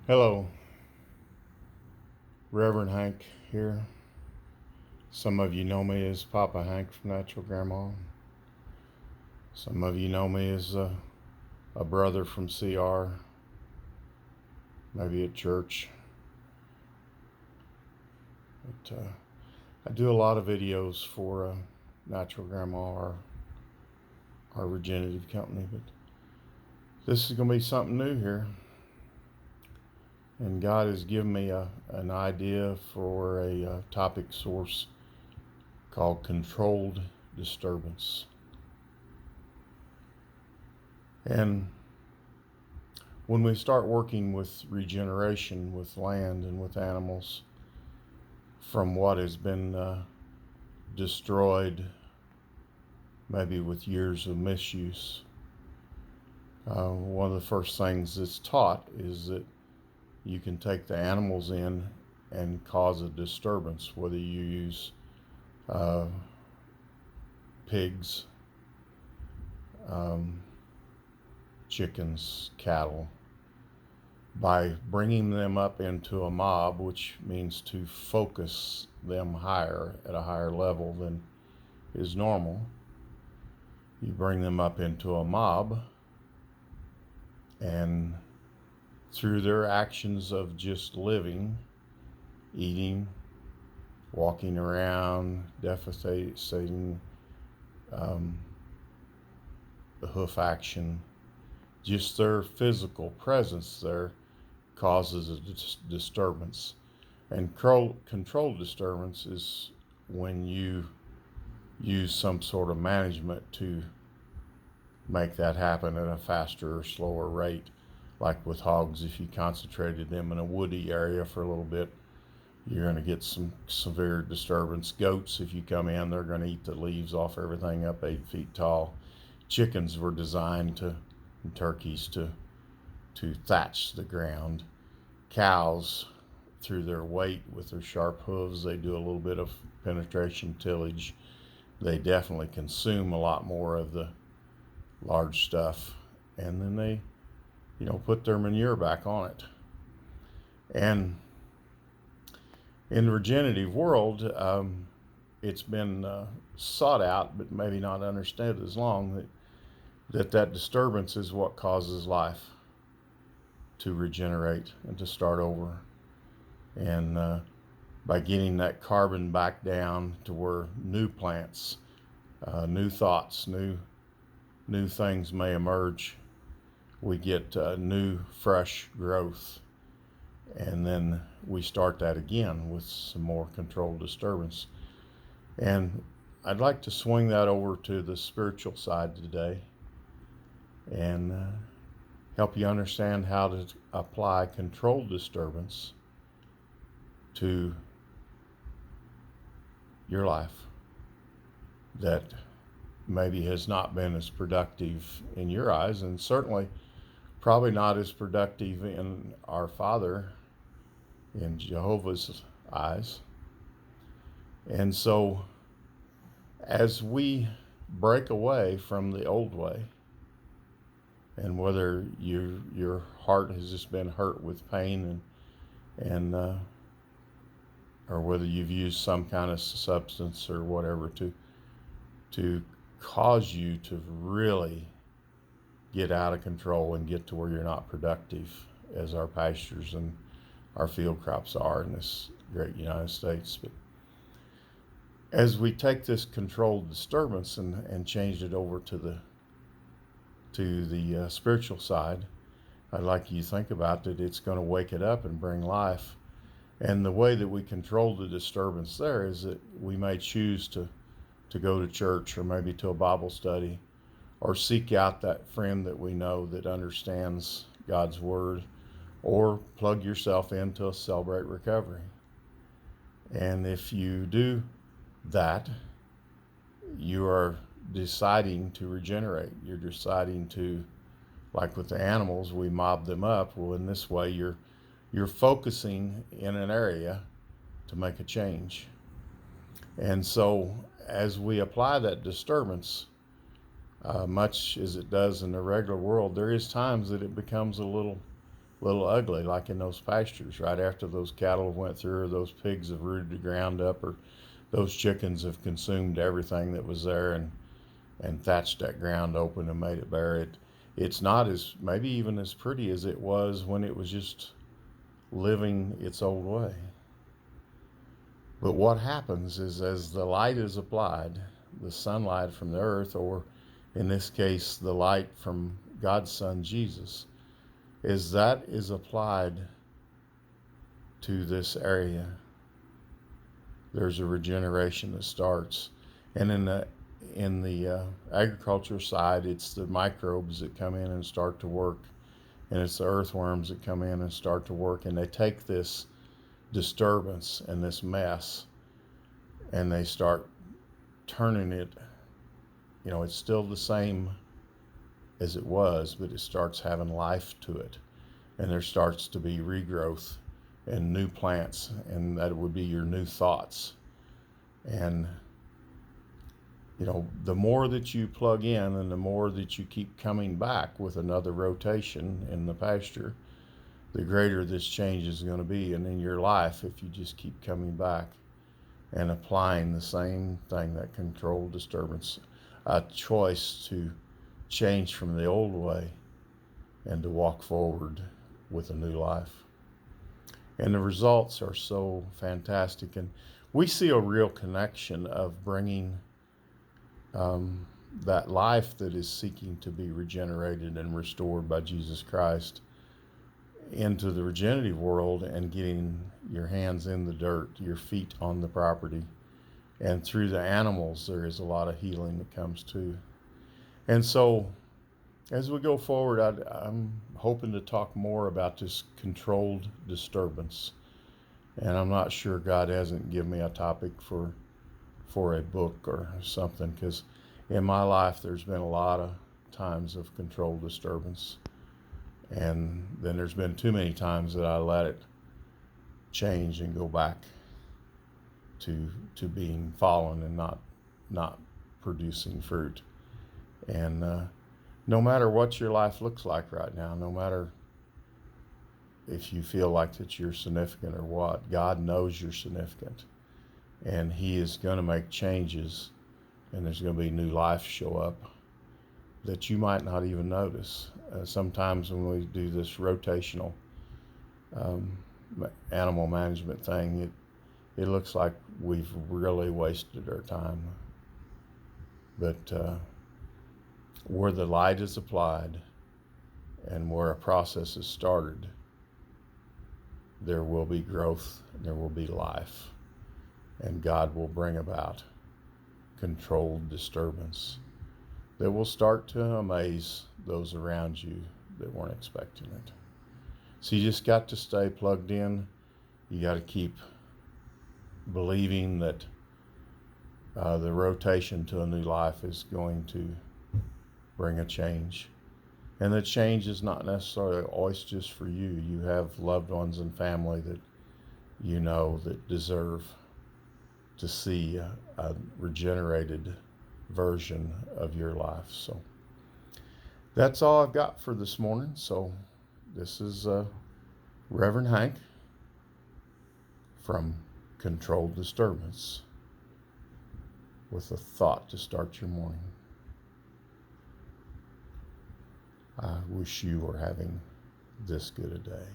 Hello, Reverend Hank here. Some of you know me as Papa Hank from Natural Grandma. Some of you know me as a brother from CR, maybe at church. But I do a lot of videos for Natural Grandma, our regenerative company. But this is going to be something new here. And God has given me an idea for a topic source called controlled disturbance. And when we start working with regeneration, with land and with animals, from what has been destroyed, maybe with years of misuse, one of the first things that's taught is that you can take the animals in and cause a disturbance, whether you use pigs, chickens, cattle, by bringing them up into a mob, which means to focus them higher at a higher level than is normal. You bring them up into a mob, and through their actions of just living, eating, walking around, defecating, the hoof action, just their physical presence there causes a disturbance. And controlled disturbance is when you use some sort of management to make that happen at a faster or slower rate. Like with hogs, if you concentrated them in a woody area for a little bit, you're going to get some severe disturbance. Goats, if you come in, they're going to eat the leaves off everything up 8 feet tall. Chickens were designed to, and turkeys to thatch the ground. Cows, through their weight with their sharp hooves, they do a little bit of penetration tillage. They definitely consume a lot more of the large stuff, and then they put their manure back on it. And in the regenerative world, it's been sought out, but maybe not understood as long, that disturbance is what causes life to regenerate and to start over. And by getting that carbon back down to where new plants, new thoughts, new things may emerge, we get new, fresh growth. And then we start that again with some more controlled disturbance. And I'd like to swing that over to the spiritual side today and help you understand how to apply controlled disturbance to your life that maybe has not been as productive in your eyes, and certainly probably not as productive in our Father, in Jehovah's eyes. And so as we break away from the old way, and whether your heart has just been hurt with pain and or whether you've used some kind of substance or whatever to cause you to really get out of control and get to where you're not productive, as our pastures and our field crops are in this great United States. But as we take this controlled disturbance and change it over to the spiritual side, I'd like you to think about that it's going to wake it up and bring life. And the way that we control the disturbance there is that we may choose to go to church, or maybe to a Bible study, or seek out that friend that we know that understands God's Word, or plug yourself into a Celebrate Recovery. And if you do that, you are deciding to regenerate. You're deciding to, like with the animals, we mob them up. Well, in this way, you're focusing in an area to make a change. And so as we apply that disturbance, much as it does in the regular world, there is times that it becomes a little little ugly, like in those pastures. Right after those cattle went through, or those pigs have rooted the ground up, or those chickens have consumed everything that was there and thatched that ground open and made it bare. It's not as, maybe even as pretty as it was when it was just living its old way. But what happens is, as the light is applied, the sunlight from the earth, or in this case, the light from God's Son Jesus, is that is applied to this area, there's a regeneration that starts. And in the agriculture side, it's the microbes that come in and start to work, and it's the earthworms that come in and start to work, and they take this disturbance and this mess and they start turning it. It's still the same as it was, but it starts having life to it, and there starts to be regrowth and new plants, and that would be your new thoughts. And the more that you plug in and the more that you keep coming back with another rotation in the pasture, the greater this change is going to be. And in your life, if you just keep coming back and applying the same thing, that controlled disturbance, a choice to change from the old way and to walk forward with a new life. And the results are so fantastic. And we see a real connection of bringing that life that is seeking to be regenerated and restored by Jesus Christ into the regenerative world, and getting your hands in the dirt, your feet on the property. And through the animals, there is a lot of healing that comes too. And so as we go forward, I'm hoping to talk more about this controlled disturbance. And I'm not sure God hasn't given me a topic for a book or something, because in my life there's been a lot of times of controlled disturbance. And then there's been too many times that I let it change and go back to being fallen and not producing fruit. And no matter what your life looks like right now, no matter if you feel like that you're significant or what, God knows you're significant, and He is going to make changes, and there's going to be new life show up that you might not even notice. Sometimes when we do this rotational animal management thing, it looks like we've really wasted our time. But where the light is applied and where a process is started, there will be growth, there will be life, and God will bring about controlled disturbance that will start to amaze those around you that weren't expecting it. So you just got to stay plugged in. You got to keep believing that the rotation to a new life is going to bring a change. And the change is not necessarily always just for you. You have loved ones and family that that deserve to see a regenerated version of your life. So that's all I've got for this morning. So this is Reverend Hank from Controlled Disturbance, with a thought to start your morning. I wish you were having this good a day.